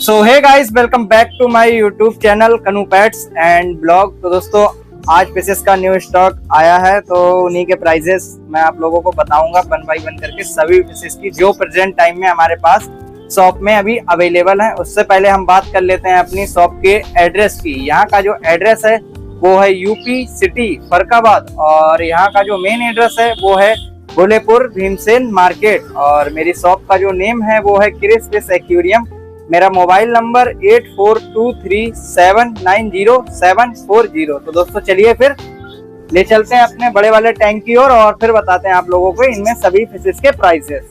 So hey guys, welcome back to my YouTube channel Kanu pets and blog. तो दोस्तों, आज fishes का new stock आया है, तो उन्हीं के प्राइजेस मैं आप लोगों को बताऊंगा वन बाय वन करके, सभी फिशेस की जो प्रेजेंट टाइम में हमारे पास शॉप में अभी अवेलेबल है। उससे पहले हम बात कर लेते हैं अपनी शॉप के एड्रेस की। यहाँ का जो एड्रेस है वो है यूपी सिटी फरक्काबाद, और यहाँ का जो मेन एड्रेस है वो है भोलेपुर भीमसेन मार्केट। और मेरी शॉप का जो नेम है वो है क्रिस फिश एक्वेरियम। मेरा मोबाइल नंबर 8423790740। तो दोस्तों चलिए फिर ले चलते हैं अपने बड़े वाले टैंक की ओर और फिर बताते हैं आप लोगों को इनमें सभी फिशेस के प्राइसेस।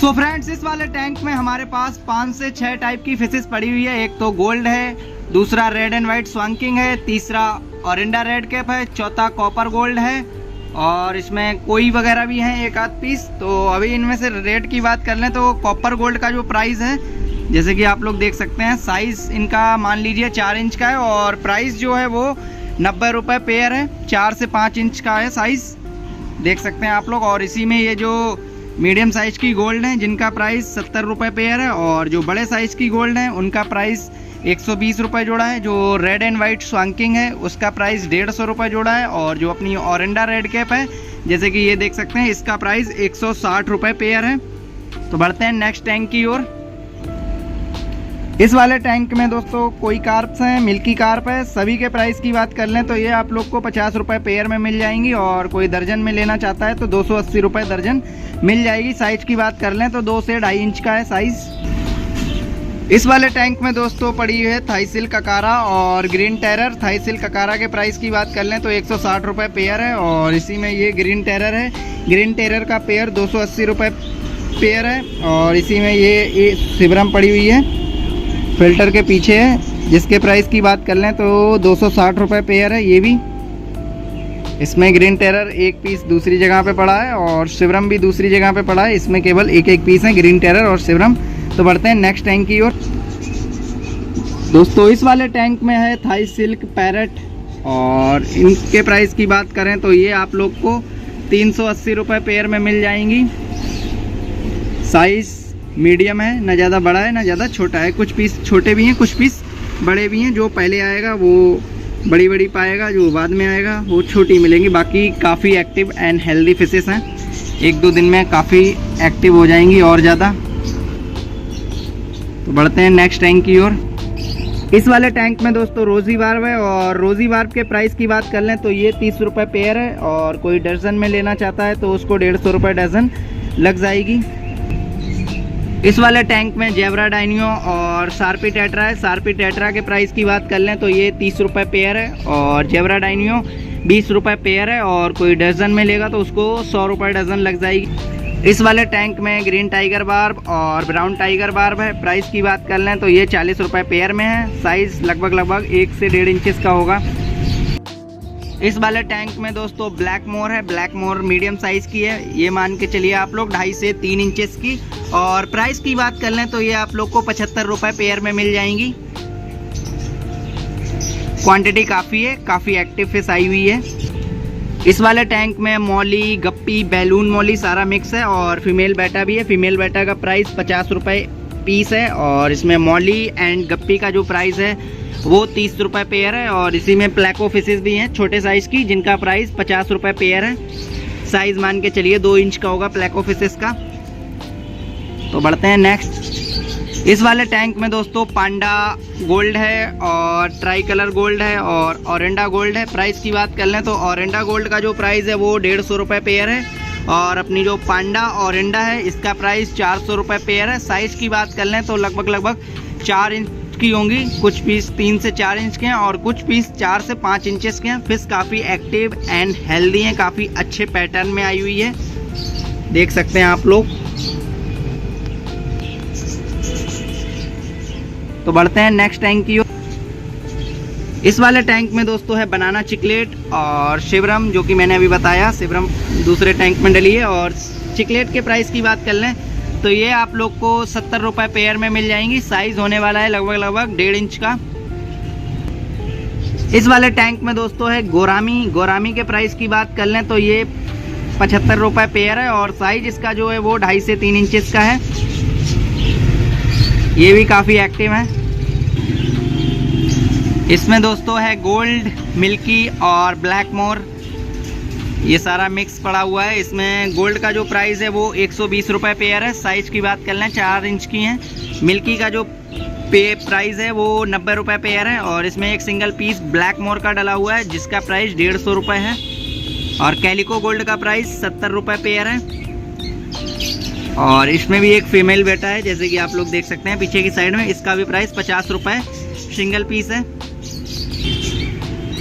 सो फ्रेंड्स, इस वाले टैंक में हमारे पास 5 से 6 टाइप की फिशेस पड़ी हुई है। एक तो गोल्ड है, दूसरा रेड एंड व्हाइट स्वांकिंग है, तीसरा ओरिंडा रेड कैप है, चौथा कॉपर गोल्ड है, और इसमें कोई वगैरह भी है एक आध पीस। तो अभी इनमें से रेट की बात कर लें तो कॉपर गोल्ड का जो प्राइस है, जैसे कि आप लोग देख सकते हैं, साइज इनका मान लीजिए 4 इंच का है और प्राइस जो है वो 90 रुपये पेयर है। 4 से 5 इंच का है साइज, देख सकते हैं आप लोग। और इसी में ये जो मीडियम साइज की गोल्ड है जिनका प्राइस 70 रुपये पेयर है, और जो बड़े साइज की गोल्ड है उनका प्राइस 120 रुपये जोड़ा है। जो रेड एंड वाइट स्वांकिंग है उसका प्राइस 150 रुपये जोड़ा है, और जो अपनी ओरिंडा रेड कैप है, जैसे कि ये देख सकते हैं, इसका प्राइस 160 रुपये पेयर है। तो बढ़ते हैं नेक्स्ट टैंक की ओर। इस वाले टैंक में दोस्तों कोई कार्प्स हैं, मिल्की कार्प है। सभी के प्राइस की बात कर लें तो ये आप लोग को 50 रुपये पेयर में मिल जाएंगी, और कोई दर्जन में लेना चाहता है तो 280 रुपये दर्जन मिल जाएगी। साइज की बात कर लें तो 2 से 2.5 इंच का है साइज। इस वाले टैंक में दोस्तों पड़ी है थाई सिल्क अकारा और ग्रीन टेरर। थाई सिल्क अकारा के प्राइस की बात कर लें तो 160 रुपये पेयर है, और इसी में ये ग्रीन टेरर है। ग्रीन टेरर का पेयर 280 रुपये पेयर है, और इसी में ये सिबरम पड़ी हुई है, फिल्टर के पीछे है, जिसके प्राइस की बात कर लें तो 260 रुपये पेयर है ये भी। इसमें ग्रीन टेरर एक पीस दूसरी जगह पे पड़ा है और सिबरम भी दूसरी जगह पे पड़ा है। इसमें केवल एक पीस है, ग्रीन टेरर और सिबरम। तो बढ़ते हैं नेक्स्ट टैंक की ओर। दोस्तों, इस वाले टैंक में है थाई सिल्क पैरट, और इनके प्राइस की बात करें तो ये आप लोग को 380 रुपये पेयर में मिल जाएंगी। साइज मीडियम है, ना ज़्यादा बड़ा है ना ज़्यादा छोटा है। कुछ पीस छोटे भी हैं, कुछ पीस बड़े भी हैं। जो पहले आएगा वो बड़ी पाएगा, जो बाद में आएगा वो छोटी मिलेंगी। बाकी काफ़ी एक्टिव एंड हेल्दी फिशेस हैं, 1-2 दिन में काफ़ी एक्टिव हो जाएंगी और ज़्यादा। तो बढ़ते हैं नेक्स्ट टैंक की ओर। इस वाले टैंक में दोस्तों रोजी बार्ब है, और रोजी बार्ब के प्राइस की बात कर लें तो ये 30 रुपये पेयर है, और कोई दर्जन में लेना चाहता है तो उसको 150 रुपये दर्जन लग जाएगी। इस वाले टैंक में जेब्रा डाइनियो और सार्पी टेट्रा है। सार्पी टेट्रा के प्राइस की बात कर लें तो ये 30 रुपये पेयर है, और जेब्रा डाइनियो 20 रुपये पेयर है, और कोई दर्जन में लेगा तो उसको 100 रुपये दर्जन लग जाएगी। इस वाले टैंक में ग्रीन टाइगर बार्ब और ब्राउन टाइगर बार्ब है। प्राइस की बात कर लें तो ये 40 रुपये पेयर में है। साइज लगभग 1 से 1.5 इंचेस का होगा। इस वाले टैंक में दोस्तों ब्लैक मोर है। ब्लैक मोर मीडियम साइज की है, ये मान के चलिए आप लोग 2.5 से 3 इंचेस की। और प्राइस की बात कर लें तो ये आप लोग को 75 रुपये पेयर में मिल जाएंगी। क्वांटिटी काफ़ी है, काफ़ी एक्टिव फिश आई हुई है। इस वाले टैंक में मौली, गप्पी, बैलून मौली सारा मिक्स है, और फीमेल बेटा भी है। फीमेल बेटा का प्राइस 50 रुपये पीस है, और इसमें मौली एंड गप्पी का जो प्राइस है वो 30 रुपये पेयर है। और इसी में प्लेको फिशेस भी हैं छोटे साइज़ की, जिनका प्राइस 50 रुपये पेयर है। साइज़ मान के चलिए 2 इंच का होगा प्लेको फिशेस का। तो बढ़ते हैं नेक्स्ट। इस वाले टैंक में दोस्तों पांडा गोल्ड है, और ट्राई कलर गोल्ड है, और ओरिंडा गोल्ड है। प्राइस की बात कर लें तो ओरिंडा गोल्ड का जो प्राइस है वो 150 रुपये पेयर है, और अपनी जो पांडा ओरिंडा है इसका प्राइस 400 रुपये पेयर है। साइज़ की बात कर लें तो लगभग 4 इंच की होंगी। कुछ पीस 3 से 4 इंच के हैं, और कुछ पीस 4 से 5 इंचेस के हैं। फिश काफ़ी एक्टिव एंड हेल्दी हैं, काफ़ी अच्छे पैटर्न में आई हुई है, देख सकते हैं आप लोग। तो बढ़ते हैं नेक्स्ट टैंक की ओर। इस वाले टैंक में दोस्तों है बनाना चिकलेट और शिवरम, जो कि मैंने अभी बताया। शिवरम दूसरे टैंक में डली है। और चिकलेट के प्राइस की बात कर लें तो ये आप लोग को 70 रुपये पेयर में मिल जाएंगी। साइज होने वाला है लगभग 1.5 इंच का। इस वाले टैंक में दोस्तों है गोरामी। गोरामी के प्राइस की बात कर लें तो ये 75 रुपये पेयर है, और साइज इसका जो है वो 2.5 से 3 इंचेस का है। ये भी काफ़ी एक्टिव है। इसमें दोस्तों है गोल्ड, मिल्की और ब्लैक मोर, ये सारा मिक्स पड़ा हुआ है। इसमें गोल्ड का जो प्राइस है वो 120 रुपये पेयर है। साइज़ की बात कर लें 4 इंच की हैं। मिल्की का जो प्राइस है वो 90 रुपये पेयर है और इसमें एक सिंगल पीस ब्लैक मोर का डला हुआ है जिसका प्राइस 150 रुपये है। और कैलिको गोल्ड का प्राइस 70 रुपये पेयर है। और इसमें भी एक फीमेल बैठा है जैसे कि आप लोग देख सकते हैं पीछे की साइड में, इसका भी प्राइस 50 रुपये सिंगल पीस है।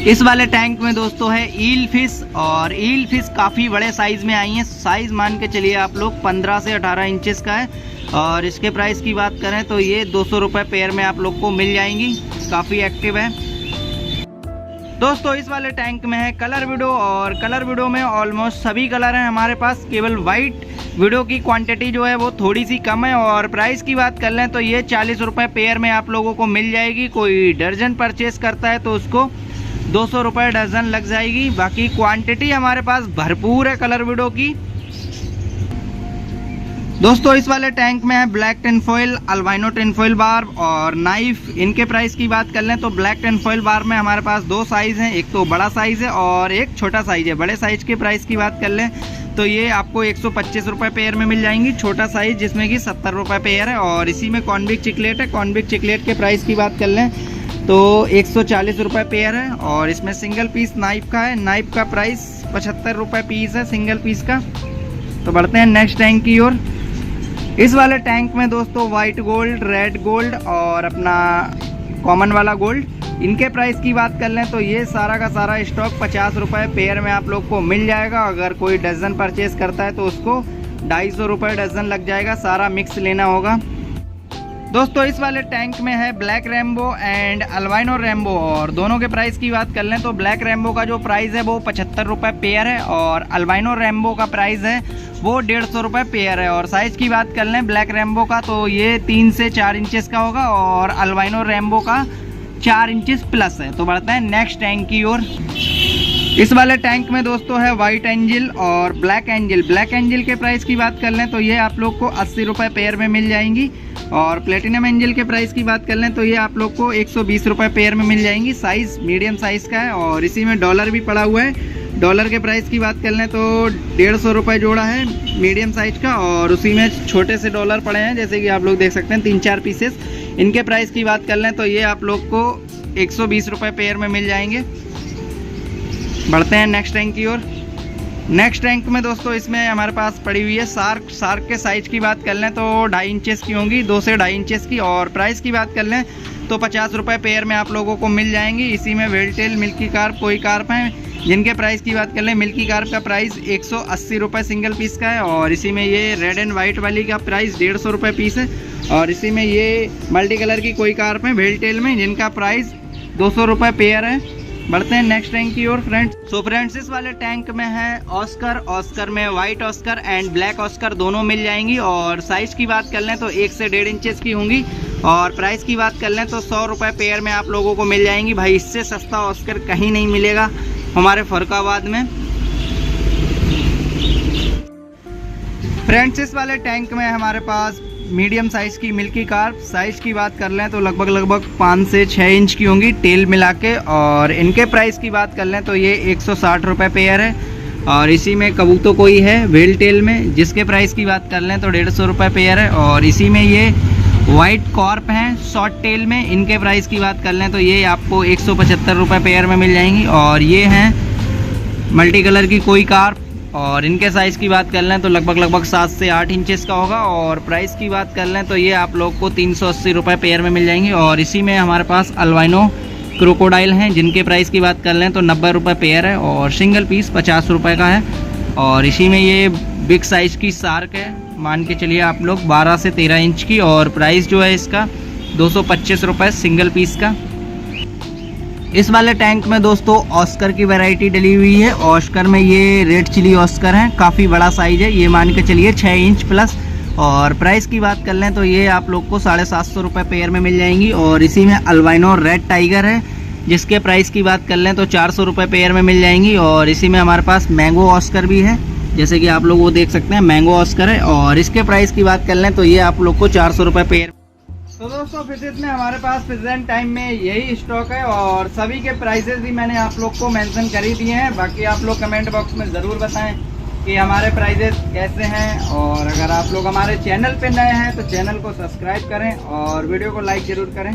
इस वाले टैंक में दोस्तों है ईल फिश, और ईल फिश काफ़ी बड़े साइज़ में आई हैं। साइज़ मान के चलिए आप लोग 15 से 18 इंचेस का है। और इसके प्राइस की बात करें तो ये 200 रुपये पेयर में आप लोग को मिल जाएंगी। काफ़ी एक्टिव है दोस्तों। इस वाले टैंक में है कलर विडो, और कलर विडो में ऑलमोस्ट सभी कलर हैं हमारे पास। केवल वाइट विडो की क्वांटिटी जो है वो थोड़ी सी कम है। और प्राइस की बात कर लें तो ये 40 रुपये पेयर में आप लोगों को मिल जाएगी। कोई दर्जन परचेस करता है तो उसको 200 रुपये दर्जन लग जाएगी। बाकी क्वांटिटी हमारे पास भरपूर है कलर विडो की। दोस्तों इस वाले टैंक में है ब्लैक टिनफॉइल, अल्बाइनो टिनफॉइल बार और नाइफ। इनके प्राइस की बात कर लें तो ब्लैक टिनफॉइल बार में हमारे पास 2 साइज़ हैं, एक तो बड़ा साइज़ है और एक छोटा साइज़ है। बड़े साइज़ के प्राइस की बात कर लें तो ये आपको 125 रुपये पेयर में मिल जाएंगी। छोटा साइज़ जिसमें कि 70 रुपये पेयर है। और इसी में कॉन्विक चिकलेट है। कॉन्विक चिकलेट के प्राइस की बात कर लें तो 140 रुपये पेयर है। और इसमें सिंगल पीस नाइफ का है। नाइफ का प्राइस 75 रुपये पीस है सिंगल पीस का। तो बढ़ते हैं नेक्स्ट टैंक की ओर। इस वाले टैंक में दोस्तों वाइट गोल्ड, रेड गोल्ड और अपना कॉमन वाला गोल्ड, इनके प्राइस की बात कर लें तो ये सारा का सारा स्टॉक 50 रुपये पेयर में आप लोग को मिल जाएगा। अगर कोई डजन परचेज करता है तो उसको 250 रुपये डजन लग जाएगा। सारा मिक्स लेना होगा। दोस्तों इस वाले टैंक में है black rainbow and albino rainbow, और दोनों के प्राइस की बात कर लें तो ब्लैक रेम्बो का जो प्राइस है वो 75 रुपये पेयर है और अल्बाइनो रेम्बो का प्राइस है वो 150 रुपये पेयर है। और साइज़ की बात कर लें ब्लैक रेम्बो का तो ये 3 से 4 इंचेस का होगा और अल्बाइनो रेम्बो का 4 इंचेस प्लस है। तो बढ़ते हैं नेक्स्ट टैंक की ओर। इस वाले टैंक में दोस्तों है वाइट एंजल और ब्लैक एंजल। ब्लैक एंजल के प्राइस की बात कर लें तो ये आप लोग को 80 रुपये पेयर में मिल जाएंगी। और प्लेटिनम एंजल के प्राइस की बात कर लें तो ये आप लोग को 120 रुपये पेयर में मिल जाएंगी। साइज़ मीडियम साइज़ का है और इसी में डॉलर भी पड़ा हुआ है। डॉलर के प्राइस की बात कर लें तो 150 रुपये जोड़ा है मीडियम साइज का, और उसी में छोटे से डॉलर पड़े हैं जैसे कि आप लोग देख सकते हैं 3-4 पीसेस। इनके प्राइस की बात कर लें तो ये आप लोग को 120 रुपये पेयर में मिल जाएंगे। बढ़ते हैं नेक्स्ट टैंक की ओर। नेक्स्ट टैंक में दोस्तों इसमें हमारे पास पड़ी हुई है सार्क। सार्क के साइज़ की बात कर लें तो 2.5 इंचेस की होंगी, 2 से 2.5 इंचेस की। और प्राइस की बात कर लें तो 50 रुपये पेयर में आप लोगों को मिल जाएंगी। इसी में वेलटेल, मिल्की कार्प, कोई कार्प हैं जिनके प्राइस की बात कर लें मिल्की कार्प का प्राइस 180 रुपये सिंगल पीस का है। और इसी में ये रेड एंड वाइट वाली का प्राइस 150 रुपये पीस है। और इसी में ये मल्टी कलर की कोई कार्प है वेलटेल में जिनका प्राइस 200 रुपये पेयर है। बढ़ते हैं नेक्स्ट टैंक की ओर फ्रेंड्स। सो फ्रेंड्स इस वाले टैंक में है ऑस्कर। ऑस्कर में white Oscar and black Oscar दोनों मिल जाएंगी। और साइज़ की बात कर लें तो 1 से 1.5 इंचेस की होंगी। और प्राइस की बात कर लें तो 100 रुपये पेयर में आप लोगों को मिल जाएंगी। भाई इससे सस्ता ऑस्कर कहीं नहीं मिलेगा हमारे फरुखाबाद में। फ्रेंड्स इस वाले टैंक में हमारे पास मीडियम साइज़ की मिल्की कार्प। साइज़ की बात कर लें तो लगभग 5 से 6 इंच की होंगी टेल मिला के। और इनके प्राइस की बात कर लें तो ये 160 रुपये पेयर है। और इसी में कबूतर कोई है वेल टेल में जिसके प्राइस की बात कर लें तो 150 रुपये पेयर है। और इसी में ये वाइट कॉर्प हैं शॉर्ट टेल में, इनके प्राइस की बात कर लें तो ये आपको 175 रुपये पेयर में मिल जाएंगी। और ये हैं मल्टी कलर की कोई कार्प, और इनके साइज़ की बात कर लें तो लगभग 7 से 8 इंचेस का होगा। और प्राइस की बात कर लें तो ये आप लोग को 380 रुपये पेयर में मिल जाएंगी। और इसी में हमारे पास अल्बाइनो क्रोकोडाइल हैं जिनके प्राइस की बात कर लें तो 90 रुपये पेयर है और सिंगल पीस 50 रुपये का है। और इसी में ये बिग साइज़ की शार्क है, मान के चलिए आप लोग 12 से 13 इंच की। और प्राइस जो है इसका 225 रुपये सिंगल पीस का। इस वाले टैंक में दोस्तों ऑस्कर की वैरायटी डली हुई है। ऑस्कर में ये रेड चिली ऑस्कर है, काफ़ी बड़ा साइज़ है, ये मान के चलिए 6 इंच प्लस। और प्राइस की बात कर लें तो ये आप लोग को 750 रुपये पेयर में मिल जाएंगी। और इसी में अल्बाइनो रेड टाइगर है जिसके प्राइस की बात कर लें तो 400 रुपये पेयर में मिल जाएंगी। और इसी में हमारे पास मैंगो ऑस्कर भी है, जैसे कि आप लोग वो देख सकते हैं मैंगो ऑस्कर है। और इसके प्राइस की बात कर लें तो ये आप लोग को 400 रुपये पेयर। तो दोस्तों फिशेस में हमारे पास प्रेजेंट टाइम में यही स्टॉक है और सभी के प्राइसेस भी मैंने आप लोग को मेंशन कर ही दिए हैं। बाकी आप लोग कमेंट बॉक्स में ज़रूर बताएं कि हमारे प्राइसेस कैसे हैं, और अगर आप लोग हमारे चैनल पे नए हैं तो चैनल को सब्सक्राइब करें और वीडियो को लाइक ज़रूर करें।